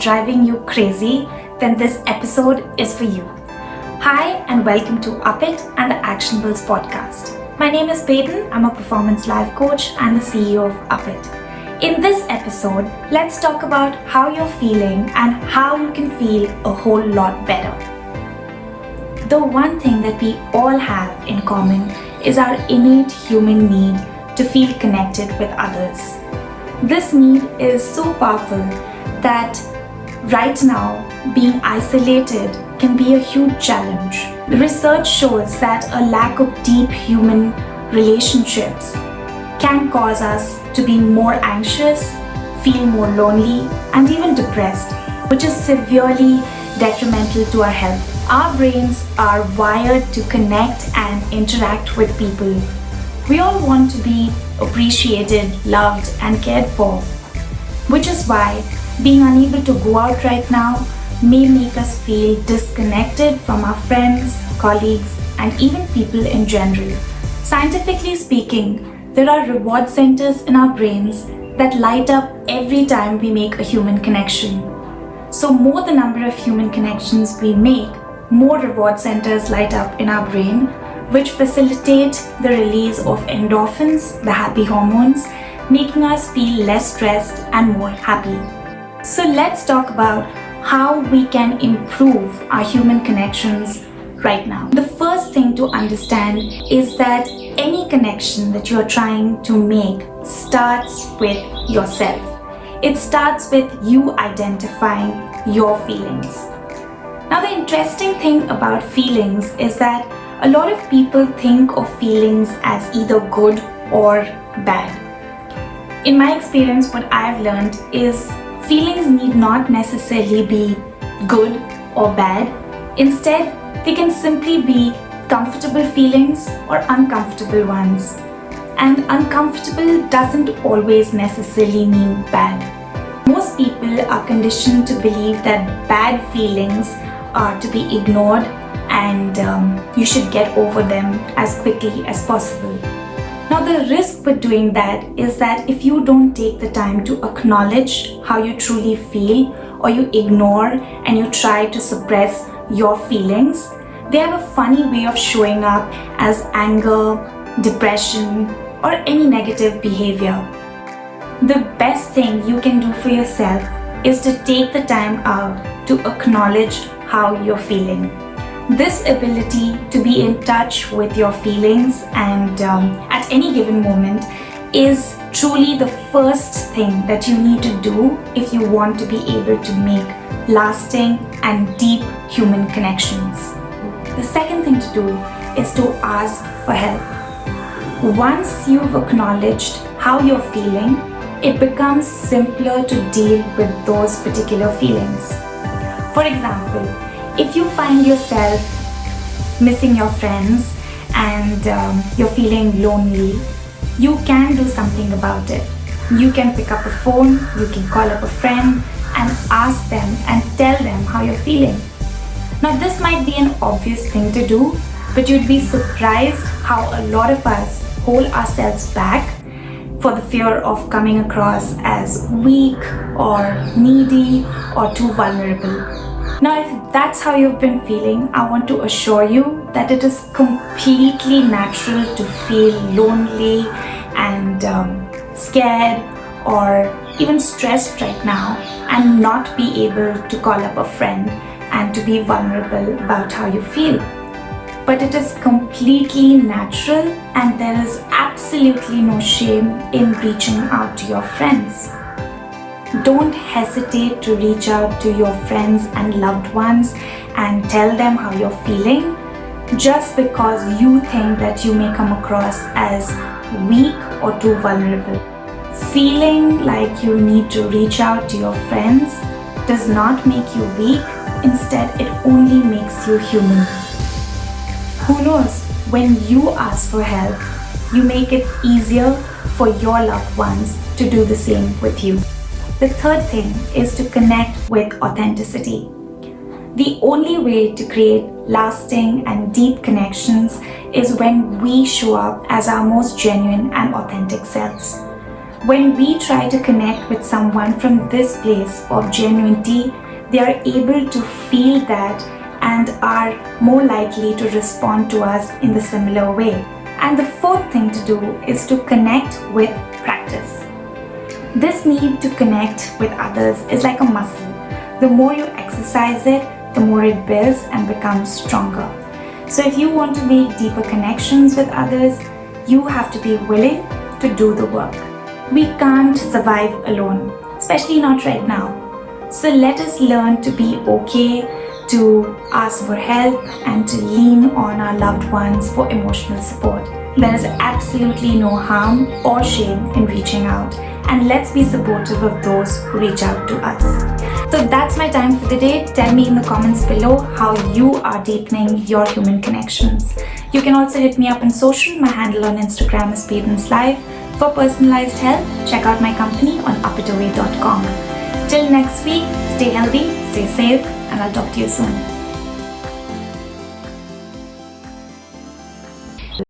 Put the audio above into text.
driving you crazy, then this episode is for you. Hi and welcome to Up It and the Actionables podcast. My name is Peyton. I'm a performance life coach and the CEO of Up It. In this episode, let's talk about how you're feeling and how you can feel a whole lot better. The one thing that we all have in common is our innate human need to feel connected with others. This need is so powerful that right now, being isolated can be a huge challenge. The research shows that a lack of deep human relationships can cause us to be more anxious, feel more lonely, and even depressed, which is severely detrimental to our health. Our brains are wired to connect and interact with people. We all want to be appreciated, loved, and cared for, which is why being unable to go out right now may make us feel disconnected from our friends, colleagues, and even people in general. Scientifically speaking, there are reward centers in our brains that light up every time we make a human connection. So more the number of human connections we make, more reward centers light up in our brain, which facilitate the release of endorphins, the happy hormones, making us feel less stressed and more happy. So let's talk about how we can improve our human connections right now. The first thing to understand is that any connection that you're trying to make starts with yourself. It starts with you identifying your feelings. Now, the interesting thing about feelings is that a lot of people think of feelings as either good or bad. In my experience, what I've learned is feelings need not necessarily be good or bad. Instead, they can simply be comfortable feelings or uncomfortable ones. And uncomfortable doesn't always necessarily mean bad. Most people are conditioned to believe that bad feelings are to be ignored and you should get over them as quickly as possible. Now, the risk with doing that is that if you don't take the time to acknowledge how you truly feel, or you ignore and you try to suppress your feelings, they have a funny way of showing up as anger, depression, or any negative behavior. The best thing you can do for yourself is to take the time out to acknowledge how you're feeling. This ability to be in touch with your feelings and at any given moment is truly the first thing that you need to do if you want to be able to make lasting and deep human connections. The second thing to do is to ask for help. Once you've acknowledged how you're feeling, it becomes simpler to deal with those particular feelings. For example, if you find yourself missing your friends and you're feeling lonely, you can do something about it. You can pick up a phone, you can call up a friend and ask them and tell them how you're feeling. Now, this might be an obvious thing to do, but you'd be surprised how a lot of us hold ourselves back for the fear of coming across as weak or needy or too vulnerable. Now, if that's how you've been feeling, I want to assure you that it is completely natural to feel lonely and scared or even stressed right now and not be able to call up a friend and to be vulnerable about how you feel. But it is completely natural and there is absolutely no shame in reaching out to your friends. Don't hesitate to reach out to your friends and loved ones and tell them how you're feeling just because you think that you may come across as weak or too vulnerable. Feeling like you need to reach out to your friends does not make you weak. Instead, it only makes you human. Who knows, when you ask for help, you make it easier for your loved ones to do the same with you. The third thing is to connect with authenticity. The only way to create lasting and deep connections is when we show up as our most genuine and authentic selves. When we try to connect with someone from this place of genuinity, they are able to feel that and are more likely to respond to us in the similar way. And the fourth thing to do is to connect with practice. This need to connect with others is like a muscle. The more you exercise it, the more it builds and becomes stronger. So if you want to make deeper connections with others, you have to be willing to do the work. We can't survive alone, especially not right now. So let us learn to be okay, to ask for help, and to lean on our loved ones for emotional support. There is absolutely no harm or shame in reaching out, and let's be supportive of those who reach out to us. So that's my time for the day. Tell me in the comments below how you are deepening your human connections. You can also hit me up on social. My handle on Instagram is Payden's Life. For personalized help, check out my company on upitaway.com. Till next week, stay healthy, stay safe, and I'll talk to you soon.